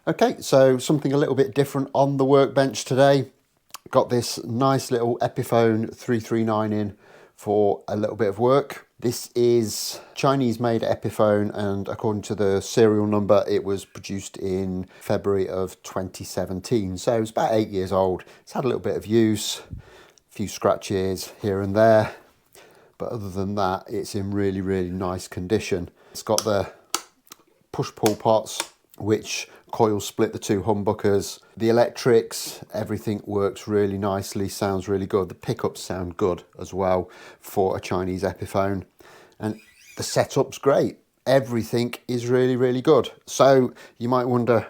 Okay, so something a little bit different on the workbench today. Got this nice little Epiphone 339 in for a little bit of work. This is Chinese made Epiphone, and according to the serial number, it was produced in February of 2017. So it's about 8 years old. It's had a little bit of use, a few scratches here and there. But other than that, it's in really, really nice condition. It's got the push-pull pots, which coil split the two humbuckers. The electrics, everything works really nicely, sounds really good. The pickups sound good as well for a Chinese Epiphone. And the setup's great. Everything is really, really good. So you might wonder,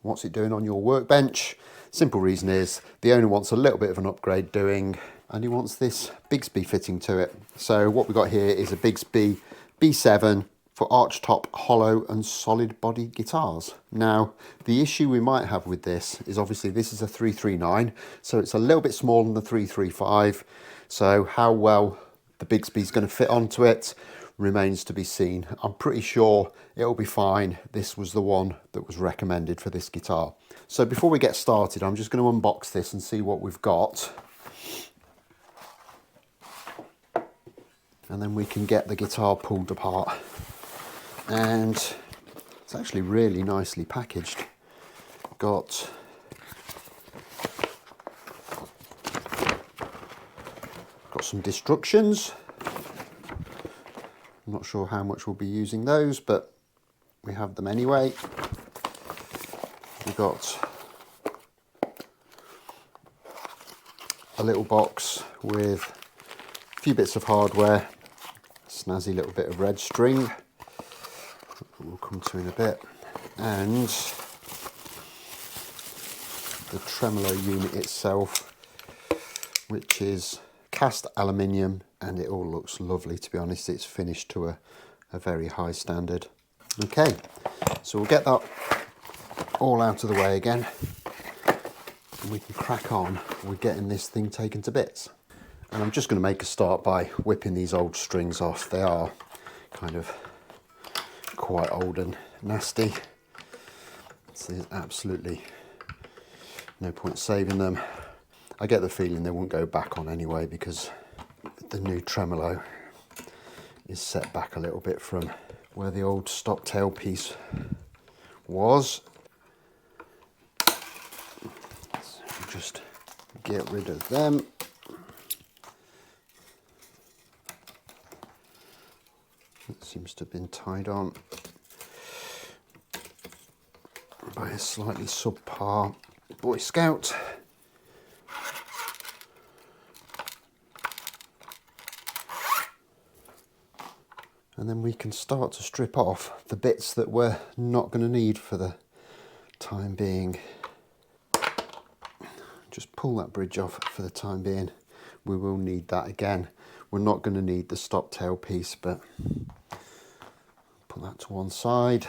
what's it doing on your workbench? Simple reason is the owner wants a little bit of an upgrade doing, and he wants this Bigsby fitting to it. So what we've got here is a Bigsby B7 for archtop, hollow and solid body guitars. Now, the issue we might have with this is obviously this is a 339, so it's a little bit smaller than the 335. So how well the Bigsby's going to fit onto it remains to be seen. I'm pretty sure it'll be fine. This was the one that was recommended for this guitar. So before we get started, I'm just going to unbox this and see what we've got. And then we can get the guitar pulled apart. And it's actually really nicely packaged. Got some instructions. I'm not sure how much we'll be using those, but we have them anyway. We've got a little box with a few bits of hardware, snazzy little bit of red string, we'll come to in a bit, and the tremolo unit itself, which is cast aluminium, and it all looks lovely. To be honest, it's finished to a very high standard. Okay, so we'll get that all out of the way again, and we can crack on with getting this thing taken to bits. And I'm just going to make a start by whipping these old strings off. They are kind of quite old and nasty, so there's absolutely no point saving them. I get the feeling they won't go back on anyway, because the new tremolo is set back a little bit from where the old stop tail piece was. So just get rid of them. It seems to have been tied on by a slightly subpar Boy Scout. And then we can start to strip off the bits that we're not going to need for the time being. Just pull that bridge off for the time being. We will need that again. We're not going to need the stop tail piece, but put that to one side.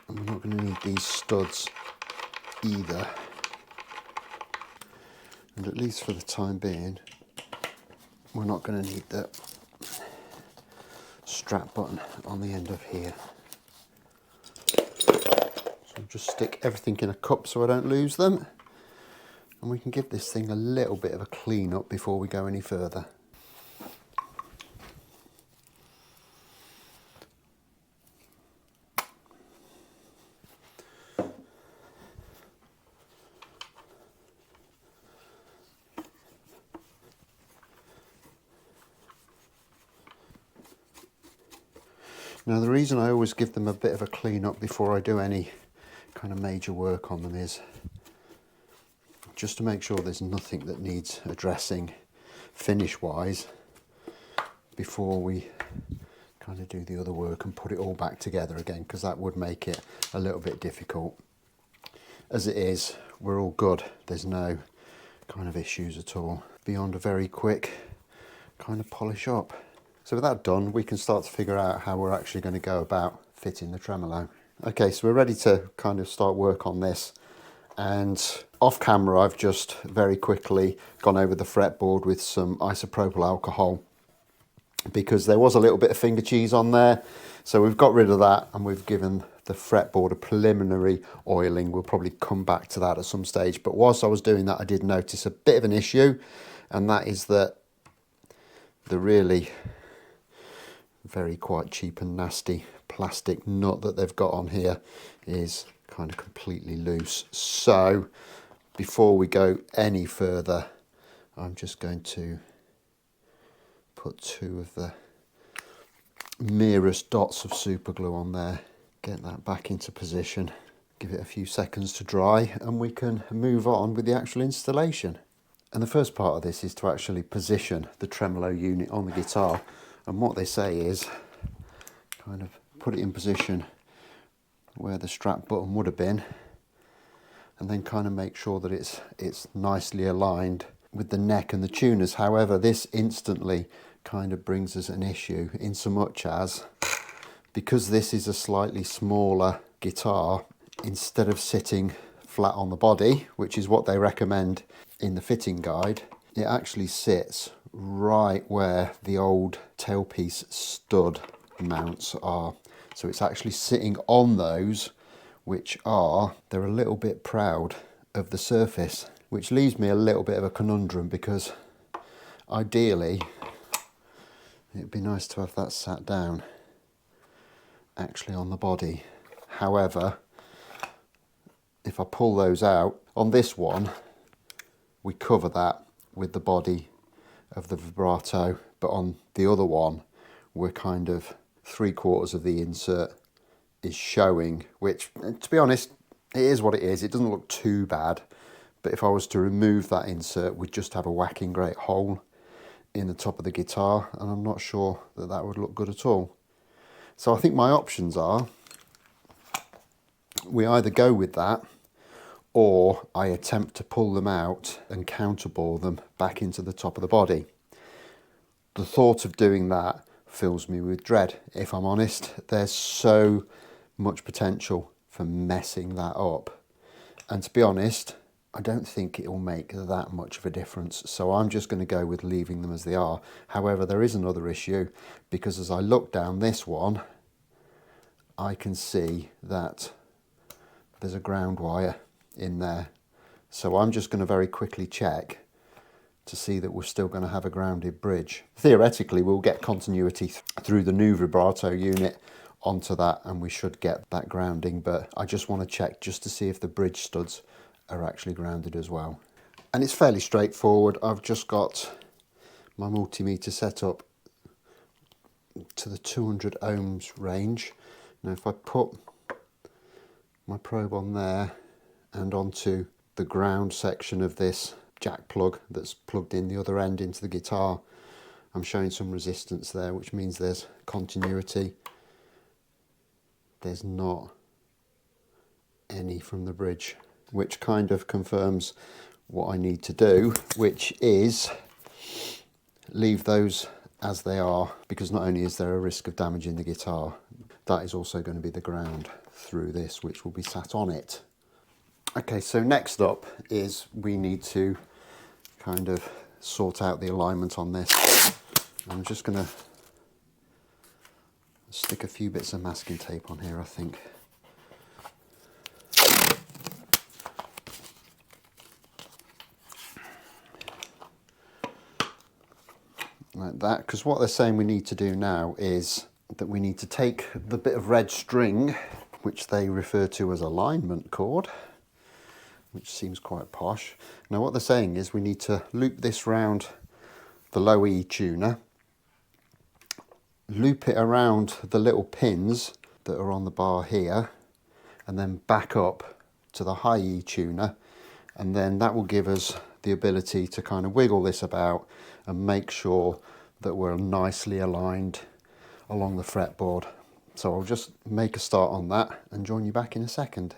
And we're not going to need these studs either. And at least for the time being, we're not going to need the strap button on the end of here. So I'll just stick everything in a cup so I don't lose them. And we can give this thing a little bit of a clean up before we go any further. Now, the reason I always give them a bit of a clean up before I do any kind of major work on them is just to make sure there's nothing that needs addressing finish wise before we kind of do the other work and put it all back together again, because that would make it a little bit difficult. As it is, we're all good. There's no kind of issues at all beyond a very quick kind of polish up. So with that done, we can start to figure out how we're actually going to go about fitting the tremolo. Okay, so we're ready to kind of start work on this. And off camera, I've just very quickly gone over the fretboard with some isopropyl alcohol, because there was a little bit of finger cheese on there. So we've got rid of that, and we've given the fretboard, a preliminary oiling. We'll probably come back to that at some stage. But whilst I was doing that, I did notice a bit of an issue, and that is that the really very quite cheap and nasty plastic nut that they've got on here is kind of completely loose. So before we go any further, I'm just going to put 2 of the merest dots of super glue on there, get that back into position, give it a few seconds to dry, and we can move on with the actual installation. And the first part of this is to actually position the tremolo unit on the guitar, and what they say is kind of put it in position where the strap button would have been, and then kind of make sure that it's nicely aligned with the neck and the tuners. However, this instantly kind of brings us an issue in so much as, because this is a slightly smaller guitar, instead of sitting flat on the body, which is what they recommend in the fitting guide, it actually sits right where the old tailpiece stud mounts are. So it's actually sitting on those, which are, they're a little bit proud of the surface, which leaves me a little bit of a conundrum, because ideally it'd be nice to have that sat down actually on the body. However, if I pull those out, on this one we cover that with the body of the vibrato, but on the other one we're kind of 3/4 of the insert is showing, which, to be honest, it is what it is. It doesn't look too bad, but if I was to remove that insert, we'd just have a whacking great hole in the top of the guitar, and I'm not sure that that would look good at all. So I think my options are, we either go with that, or I attempt to pull them out and counterbore them back into the top of the body. The thought of doing that fills me with dread, if I'm honest. There's so much potential for messing that up, and to be honest, I don't think it will make that much of a difference, so I'm just going to go with leaving them as they are. However, there is another issue, because as I look down this one, I can see that there's a ground wire in there, so I'm just going to very quickly check to see that we're still going to have a grounded bridge. Theoretically, we'll get continuity through the new vibrato unit onto that, and we should get that grounding, but I just want to check just to see if the bridge studs are actually grounded as well. And it's fairly straightforward. I've just got my multimeter set up to the 200 ohms range. Now if I put my probe on there and onto the ground section of this jack plug that's plugged in the other end into the guitar, I'm showing some resistance there, which means there's continuity. There's not any from the bridge, which kind of confirms what I need to do, which is leave those as they are, because not only is there a risk of damaging the guitar, that is also going to be the ground through this, which will be sat on it. Okay, so next up is we need to kind of sort out the alignment on this. I'm just going to stick a few bits of masking tape on here, I think. Like that, because what they're saying we need to do now is that we need to take the bit of red string, which they refer to as alignment cord, which seems quite posh. Now what they're saying is we need to loop this round the low E tuner, loop it around the little pins that are on the bar here, and then back up to the high E tuner, and then that will give us the ability to kind of wiggle this about and make sure that we're nicely aligned along the fretboard. So I'll just make a start on that and join you back in a second.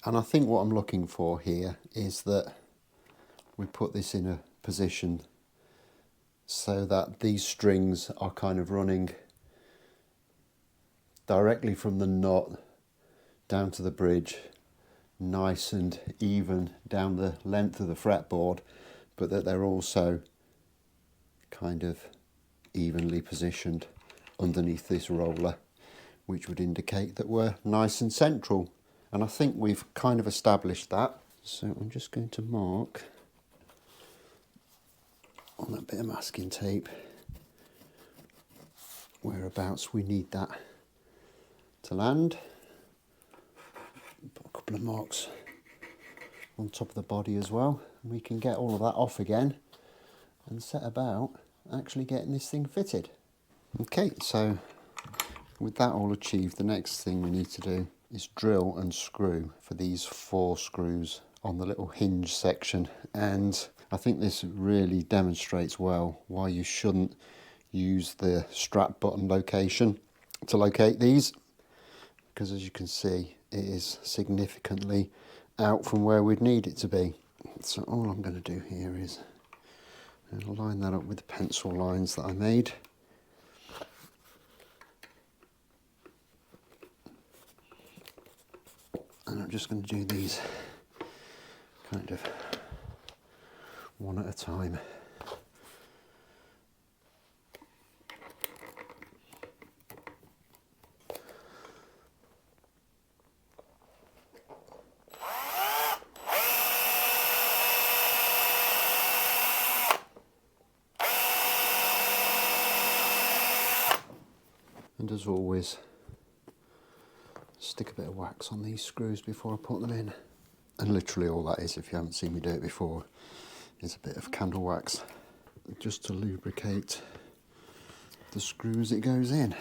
And I think what I'm looking for here is that we put this in a position so that these strings are kind of running directly from the nut down to the bridge, nice and even down the length of the fretboard, but that they're also kind of evenly positioned underneath this roller, which would indicate that we're nice and central. And I think we've kind of established that. So I'm just going to mark on that bit of masking tape whereabouts we need that to land. Put a couple of marks on top of the body as well, and we can get all of that off again and set about actually getting this thing fitted. Okay, so with that all achieved, the next thing we need to do is drill and screw for these 4 screws on the little hinge section. And I think this really demonstrates well why you shouldn't use the strap button location to locate these, because as you can see it is significantly out from where we'd need it to be. So all I'm going to do here is line that up with the pencil lines that I made. And I'm just going to do these kind of one at a time. And as always, stick a bit of wax on these screws before I put them in. And literally all that is, if you haven't seen me do it before, is a bit of candle wax just to lubricate the screws it goes in.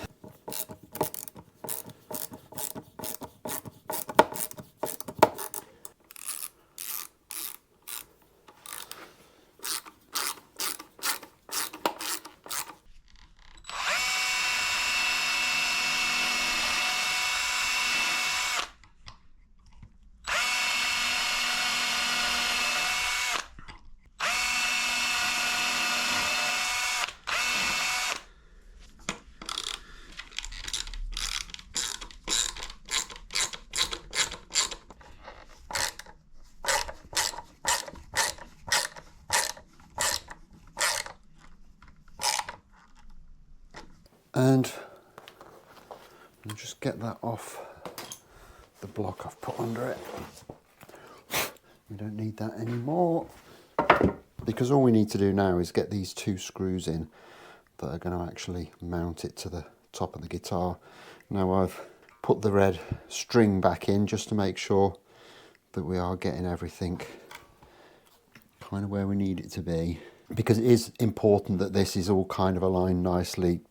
And I'll just get that off the block I've put under it. We don't need that anymore, because all we need to do now is get these 2 screws in that are going to actually mount it to the top of the guitar. Now I've put the red string back in just to make sure that we are getting everything kind of where we need it to be, because it is important that this is all kind of aligned nicely.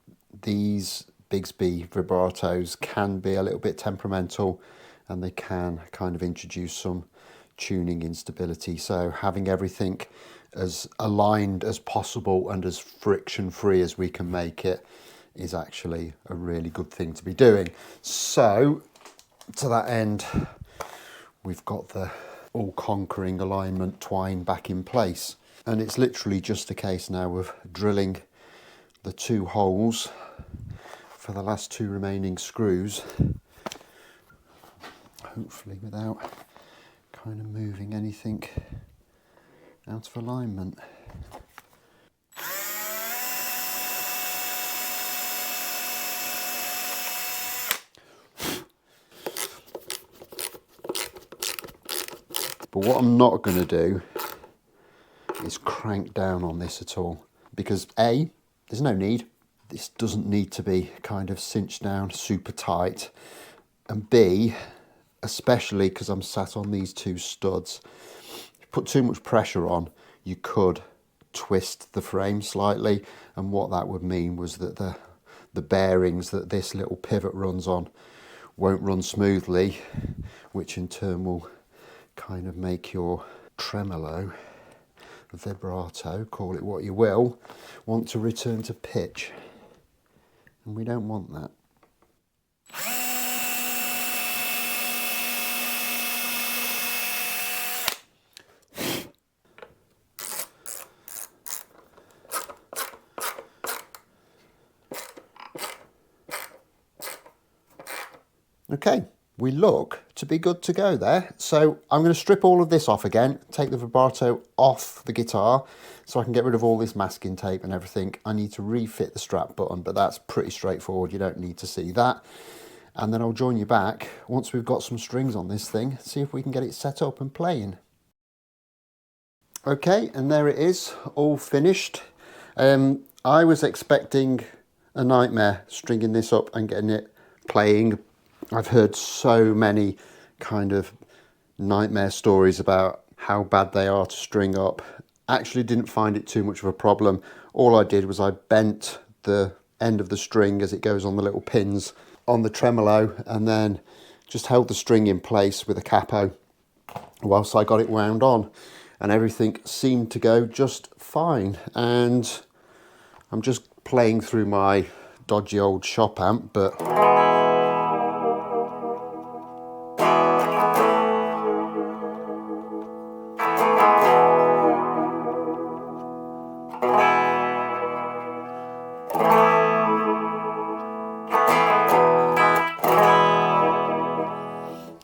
These Bigsby vibratos can be a little bit temperamental, and they can kind of introduce some tuning instability. So having everything as aligned as possible and as friction free as we can make it is actually a really good thing to be doing. So to that end, we've got the all conquering alignment twine back in place, and it's literally just a case now of drilling the 2 holes for the last 2 remaining screws, hopefully without kind of moving anything out of alignment. But what I'm not going to do is crank down on this at all, because A, there's no need. This doesn't need to be kind of cinched down super tight. And B, especially because I'm sat on these 2 studs, if you put too much pressure on, you could twist the frame slightly. And what that would mean was that the bearings that this little pivot runs on won't run smoothly, which in turn will kind of make your tremolo, vibrato, call it what you will, want to return to pitch. And we don't want that. Okay, we look to be good to go there. So I'm going to strip all of this off again, take the vibrato off the guitar so I can get rid of all this masking tape and everything. I need to refit the strap button, but that's pretty straightforward. You don't need to see that. And then I'll join you back once we've got some strings on this thing, see if we can get it set up and playing. Okay, and there it is, all finished. I was expecting a nightmare stringing this up and getting it playing. I've heard so many kind of nightmare stories about how bad they are to string up. Actually didn't find it too much of a problem. All I did was I bent the end of the string as it goes on the little pins on the tremolo and then just held the string in place with a capo whilst I got it wound on, and everything seemed to go just fine. And I'm just playing through my dodgy old shop amp, but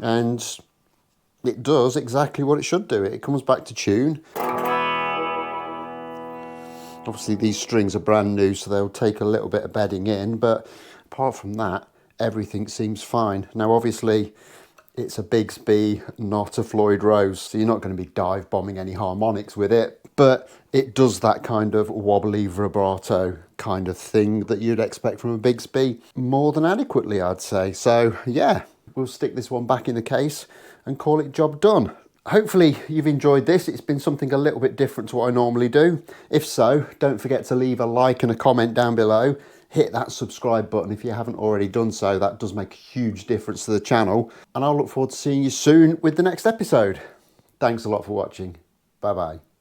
and it does exactly what it should do. It comes back to tune. Obviously these strings are brand new, so they'll take a little bit of bedding in, but apart from that, everything seems fine. Now obviously it's a Bigsby, not a Floyd Rose, so you're not going to be dive bombing any harmonics with it, but it does that kind of wobbly vibrato kind of thing that you'd expect from a Bigsby more than adequately, I'd say. So yeah, we'll stick this one back in the case and call it job done. Hopefully you've enjoyed this. It's been something a little bit different to what I normally do. If so, don't forget to leave a like and a comment down below. Hit that subscribe button if you haven't already done so. That does make a huge difference to the channel. And I'll look forward to seeing you soon with the next episode. Thanks a lot for watching. Bye bye.